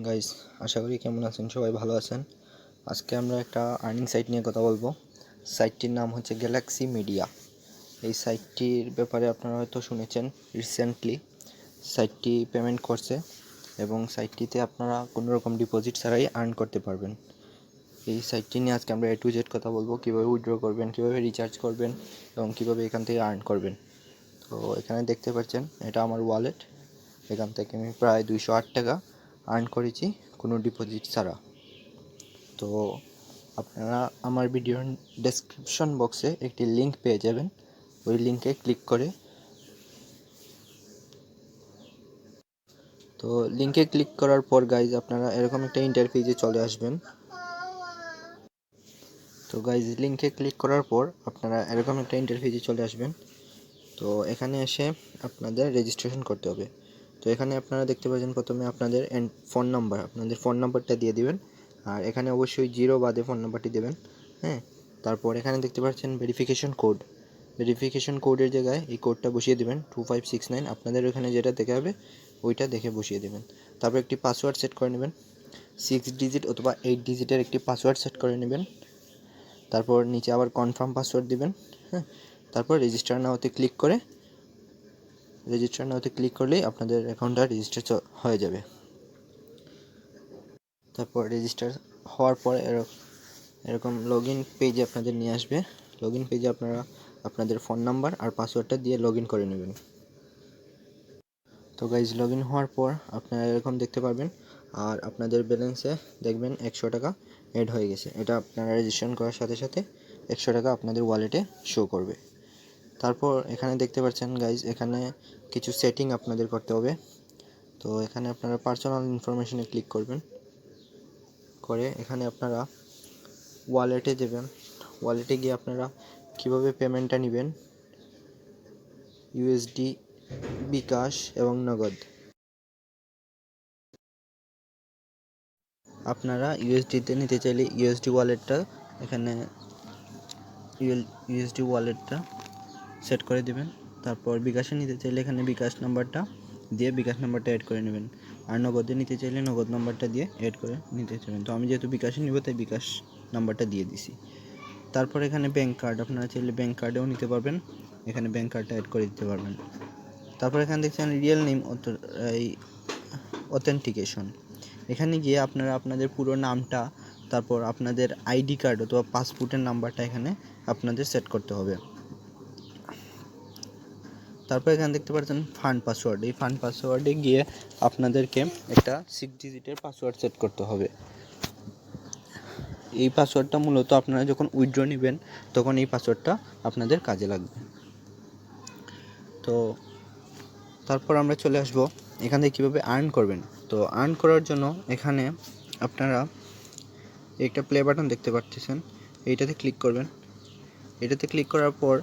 Guys, আশা করি কেমন আছেন, সবাই ভালো আছেন। আজকে আমরা একটা আর্নিং সাইট নিয়ে কথা বলবো। সাইটটির নাম হচ্ছে গ্যালাক্সি মিডিয়া। এই সাইটটির ব্যাপারে আপনারা হয়তো শুনেছেন। রিসেন্টলি সাইটটি পেমেন্ট করছে এবং সাইটটিতে আপনারা কোনো রকম ডিপোজিট ছাড়াই আর্ন করতে পারবেন। এই সাইটটি নিয়ে আজকে আমরা A to Z কথা বলবো, কীভাবে উইথড্র করবেন, কীভাবে রিচার্জ করবেন এবং কীভাবে এখান থেকে আর্ন করবেন। তো এখানে দেখতে পাচ্ছেন, এটা আমার ওয়ালেট। এখান থেকে আমি প্রায় 208 টাকা আর্ন করেছি কোনো ডিপোজিট ছাড়া। তো আপনারা আমার ভিডিওর ডেসক্রিপশন বক্সে একটি লিঙ্ক পেয়ে যাবেন। ওই লিঙ্কে ক্লিক করে করার পর গাইজ আপনারা এরকম একটা ইন্টারফেসে চলে আসবেন। তো গাইজ লিঙ্কে ক্লিক করার পর আপনারা এরকম একটা ইন্টারফেসে চলে আসবেন। তো এখানে এসে আপনাদের রেজিস্ট্রেশন করতে হবে। তো এখানে আপনারা দেখতে পাচ্ছেন, প্রথমে আপনাদের ফোন নাম্বারটা দিয়ে দিবেন। আর এখানে অবশ্যই 0 বাদে ফোন নাম্বারটি দেবেন। হ্যাঁ, তারপর এখানে দেখতে পাচ্ছেন ভেরিফিকেশন কোডের জায়গায় এই কোডটা বসিয়ে দেবেন 2569। আপনাদের ওখানে যেটা দেখে হবে ওইটা দেখে বসিয়ে দেবেন। তারপর একটি পাসওয়ার্ড সেট করে নেবেন, 6 ডিজিট অথবা 8 ডিজিটের একটি পাসওয়ার্ড সেট করে নেবেন। তারপর নিচে আবার কনফার্ম পাসওয়ার্ড দিবেন। হ্যাঁ, তারপর রেজিস্টার নাওতে ক্লিক করলেই আপনাদের অ্যাকাউন্টটা রেজিস্টার হয়ে যাবে। তারপর রেজিস্টার হওয়ার পর এরকম লগ ইন পেজে আপনাদের নিয়ে আসবে। লগ ইন পেজে আপনারা আপনাদের ফোন নাম্বার আর পাসওয়ার্ডটা দিয়ে লগ ইন করে নেবেন। তো গাইজ, লগ ইন হওয়ার পর আপনারা এরকম দেখতে পারবেন। আর আপনাদের ব্যালেন্সে দেখবেন 100 টাকা অ্যাড হয়ে গেছে। এটা আপনারা রেজিস্ট্রেশন করার সাথে সাথে 100 টাকা আপনাদের ওয়ালেটে শো করবে। তারপর এখানে দেখতে পাচ্ছেন গাইজ, এখানে কিছু সেটিং আপনাদের করতে হবে। তো এখানে আপনারা পার্সোনাল ইনফরমেশনে ক্লিক করবেন, করে এখানে আপনারা ওয়ালেটে যাবেন। ওয়ালেটে গিয়ে আপনারা কিভাবে পেমেন্টটা নেবেন, ইউএসডি, বিকাশ এবং নগদ। আপনারা ইউএসডিতে নিতে চাইলে ইউএসডি ওয়ালেটটা সেট করে দেবেন। তারপর বিকাশে নিতে চাইলে এখানে বিকাশ নাম্বারটা দিয়ে বিকাশ নাম্বারটা অ্যাড করে নেবেন। আর নগদে নিতে চাইলে নগদ নাম্বারটা দিয়ে অ্যাড করে নিতে চাইবেন। তো আমি যেহেতু বিকাশে নিব তাই বিকাশ নাম্বারটা দিয়ে দিছি। তারপর এখানে ব্যাঙ্ক কার্ড, আপনারা চাইলে ব্যাঙ্ক কার্ডেও নিতে পারবেন, এখানে ব্যাঙ্ক কার্ডটা অ্যাড করে দিতে পারবেন। তারপর এখানে দেখছেন রিয়েল নেম অথেন্টিকেশন। এখানে গিয়ে আপনারা আপনাদের পুরো নামটা, তারপর আপনাদের আইডি কার্ড অথবা পাসপোর্টের নাম্বারটা এখানে আপনাদের সেট করতে হবে। তারপর এখানে দেখতে পাচ্ছেন ফান্ড পাসওয়ার্ড। এই ফান্ড পাসওয়ার্ডে গিয়ে আপনাদেরকে একটা 6 ডিজিটের পাসওয়ার্ড সেট করতে হবে। এই পাসওয়ার্ডটা মূলত আপনারা যখন উইথড্র নেবেন তখন এই পাসওয়ার্ডটা আপনাদের কাজে লাগবে। তো তারপর আমরা চলে আসব এখান থেকে কীভাবে আর্ন করবেন। তো আর্ন করার জন্য এখানে আপনারা একটা প্লে বাটন দেখতে পাচ্ছেন, এইটাতে ক্লিক করবেন। এটাতে ক্লিক করার পর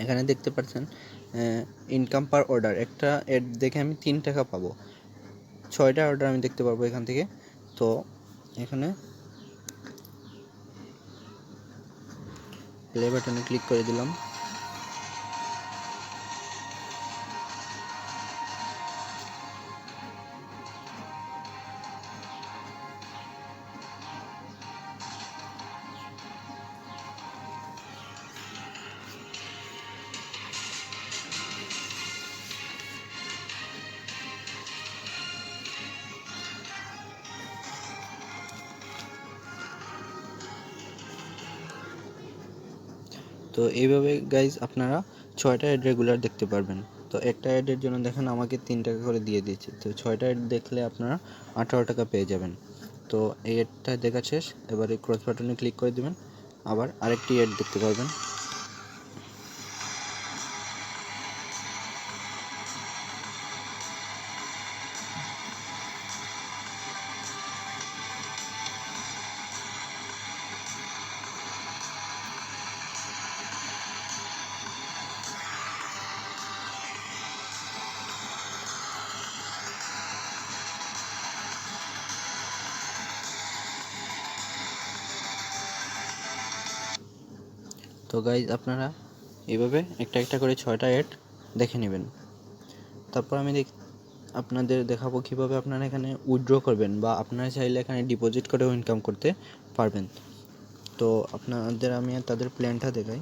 এখানে দেখতে পাচ্ছেন ইনকাম পার অর্ডার, একটা অ্যাড দেখে আমি 3 টাকা পাবো। 6টা অর্ডার আমি দেখতে পারবো এখান থেকে। তো এখানে প্লে বাটনে ক্লিক করে দিলাম। তো এইভাবে গাইজ আপনারা 6টা অ্যাড রেগুলার দেখতে পারবেন। তো একটা অ্যাডের জন্য দেখেন আমাকে 3 টাকা করে দিয়ে দিয়েছে। তো 6টা অ্যাড দেখলে আপনারা 18 টাকা পেয়ে যাবেন। তো এই অ্যাডটা দেখা শেষ, এবারে ক্রস বাটনে ক্লিক করে দেবেন, আবার আরেকটি অ্যাড দেখতে পারবেন। তো গাইজ আপনারা এইভাবে একটা একটা করে 6টা অ্যাড দেখে নেবেন। তারপর আমি আপনাদের দেখাবো কীভাবে আপনারা এখানে উইথড্র করবেন বা আপনারা চাইলে এখানে ডিপোজিট করেও ইনকাম করতে পারবেন। তো আপনাদের আমি তাদের প্ল্যানটা দেখাই।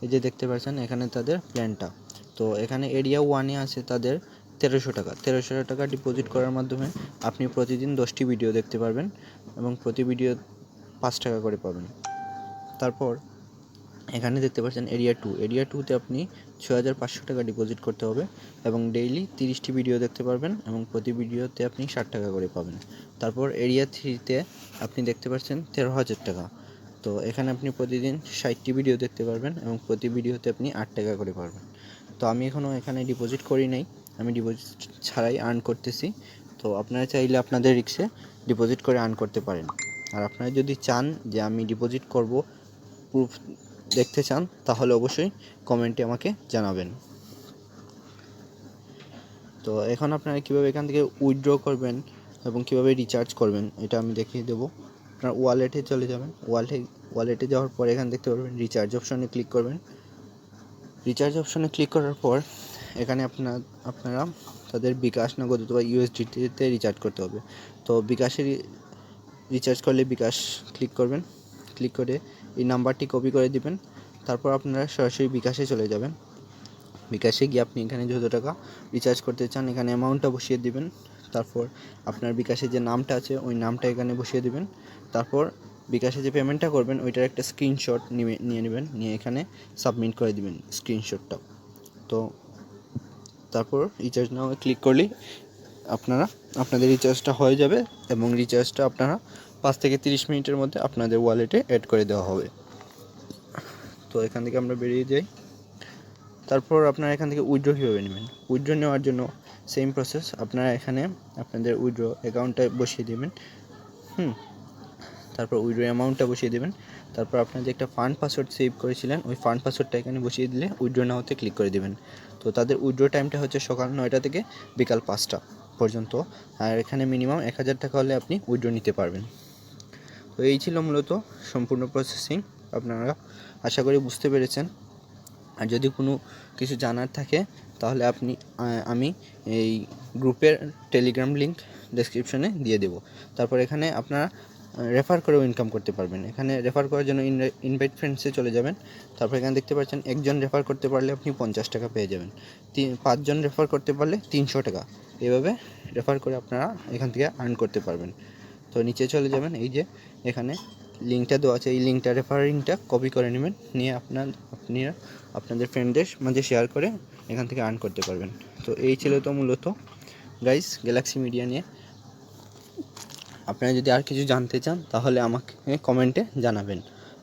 এই যে দেখতে পাচ্ছেন এখানে তাদের প্ল্যানটা। তো এখানে এরিয়া 1-এ আছে তাদের 1300 টাকা। 1300 টাকা ডিপোজিট করার মাধ্যমে আপনি প্রতিদিন 10টি ভিডিও দেখতে পারবেন এবং প্রতি ভিডিও 5 টাকা করে পাবেন। তারপর এখানে দেখতে পাচ্ছেন এরিয়া 2। এরিয়া 2-তে আপনি 6500 টাকা ডিপোজিট করতে হবে এবং ডেইলি 30টি ভিডিও দেখতে পারবেন এবং প্রতি ভিডিওতে আপনি 60 টাকা করে পাবেন। তারপর এরিয়া 3-তে আপনি দেখতে পাচ্ছেন 13,000 টাকা। তো এখানে আপনি প্রতিদিন 60টি ভিডিও দেখতে পারবেন এবং প্রতি ভিডিওতে আপনি 8 টাকা করে পারবেন। তো আমি এখনও এখানে ডিপোজিট করি নাই, আমি ডিপোজিট ছাড়াই আর্ন করতেছি। তো আপনারা চাইলে আপনাদের রিস্কে ডিপোজিট করে আর্ন করতে পারেন। আর আপনারা যদি চান যে আমি ডিপোজিট করব, প্রুফ দেখতে চান, তাহলে অবশ্যই কমেন্টে আমাকে জানাবেন। তো এখন আপনারা কীভাবে এখান থেকে উইথড্র করবেন এবং কীভাবে রিচার্জ করবেন এটা আমি দেখিয়ে দেবো। আপনার ওয়ালেটে চলে যাবেন। ওয়ালেটে যাওয়ার পর এখানে দেখতে পারবেন রিচার্জ অপশনে ক্লিক করবেন। রিচার্জ অপশনে ক্লিক করার পর এখানে আপনারা তাদের বিকাশ, নগদ অথবা ইউএসডিটিতে রিচার্জ করতে হবে। তো বিকাশে রিচার্জ করলে বিকাশ ক্লিক করবেন। ক্লিক করে এই নাম্বারটি কপি করে দিবেন। তারপর আপনারা সরাসরি বিকাশে চলে যাবেন। বিকাশে গিয়ে আপনি এখানে যত টাকা রিচার্জ করতে চান এখানে অ্যামাউন্টটা বসিয়ে দিবেন। তারপর আপনার বিকাশে যে নামটা আছে ওই নামটা এখানে বসিয়ে দিবেন। তারপর বিকাশে যে পেমেন্টটা করবেন ওইটার একটা স্ক্রিনশট নিয়ে নেবেন, নিয়ে এখানে সাবমিট করে দিবেন স্ক্রিনশটটা। তো তারপর রিচার্জ নাও ক্লিক করলেই আপনাদের রিচার্জটা হয়ে যাবে এবং রিচার্জটা আপনারা 5 থেকে 30 মিনিটের মধ্যে আপনাদের ওয়ালেটে অ্যাড করে দেওয়া হবে। তো এখান থেকে আমরা বেরিয়ে যাই। তারপর আপনারা এখান থেকে উইথড্র কীভাবে নেবেন? উইথড্র নেওয়ার জন্য সেম প্রসেস। আপনারা এখানে আপনাদের উইথড্র অ্যাকাউন্টটা বসিয়ে দেবেন। তারপর উইথড্র অ্যামাউন্টটা বসিয়ে দেবেন। তারপর আপনারা যে একটা ফান্ড পাসওয়ার্ড সেভ করেছিলেন ওই ফান্ড পাসওয়ার্ডটা এখানে বসিয়ে দিলে উইথড্র নাওতে ক্লিক করে দেবেন। তো তাদের উইথড্র টাইমটা হচ্ছে সকাল 9টা থেকে বিকাল 5টা পর্যন্ত। আর এখানে মিনিমাম 1000 টাকা হলে আপনি উইথড্র নিতে পারবেন। তো এই ছিল মূলত সম্পূর্ণ প্রসেসিং। আপনারা আশা করি বুঝতে পেরেছেন। আর যদি কোনো কিছু জানার থাকে তাহলে আমি এই গ্রুপের টেলিগ্রাম লিঙ্ক ডেসক্রিপশনে দিয়ে দেব। তারপর এখানে আপনারা রেফার করেও ইনকাম করতে পারবেন। এখানে রেফার করার জন্য ইনভাইট ফ্রেন্ডসে চলে যাবেন। তারপর এখানে দেখতে পাচ্ছেন একজন রেফার করতে পারলে আপনি 50 টাকা পেয়ে যাবেন। 5জন রেফার করতে পারলে 300 টাকা। এভাবে রেফার করে আপনারা এখান থেকে আর্ন করতে পারবেন। তো নিচে চলে যাবেন, এই যে এখানে লিঙ্কটা দেওয়া আছে, এই লিঙ্কটা রেফারের লিঙ্কটা কপি করে নেবেন, নিয়ে আপনাদের ফ্রেন্ডদের মাঝে শেয়ার করে এখান থেকে আর্ন করতে পারবেন। তো এই ছিল তো মূলত গাইস গ্যালাক্সি মিডিয়া নিয়ে। আপনারা যদি আর কিছু জানতে চান তাহলে আমাকে কমেন্টে জানাবেন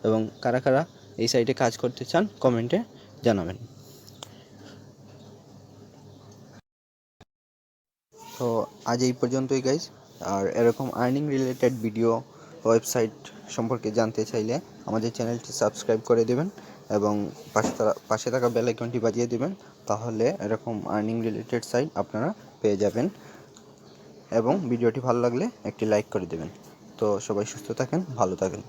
এবং কারা কারা এই সাইটে কাজ করতে চান কমেন্টে জানাবেন। তো আজ এই পর্যন্তই গাইস। আর এরকম আর্নিং রিলেটেড ভিডিও, ওয়েবসাইট সম্পর্কে জানতে চাইলে আমাদের চ্যানেলটি সাবস্ক্রাইব করে দেবেন এবং পাশে থাকা বেল আইকনটি বাজিয়ে দেবেন। তাহলে এরকম আর্নিং রিলেটেড সাইট আপনারা পেয়ে যাবেন এবং ভিডিওটি ভালো লাগলে একটি লাইক করে দেবেন। তো সবাই সুস্থ থাকেন, ভালো থাকেন।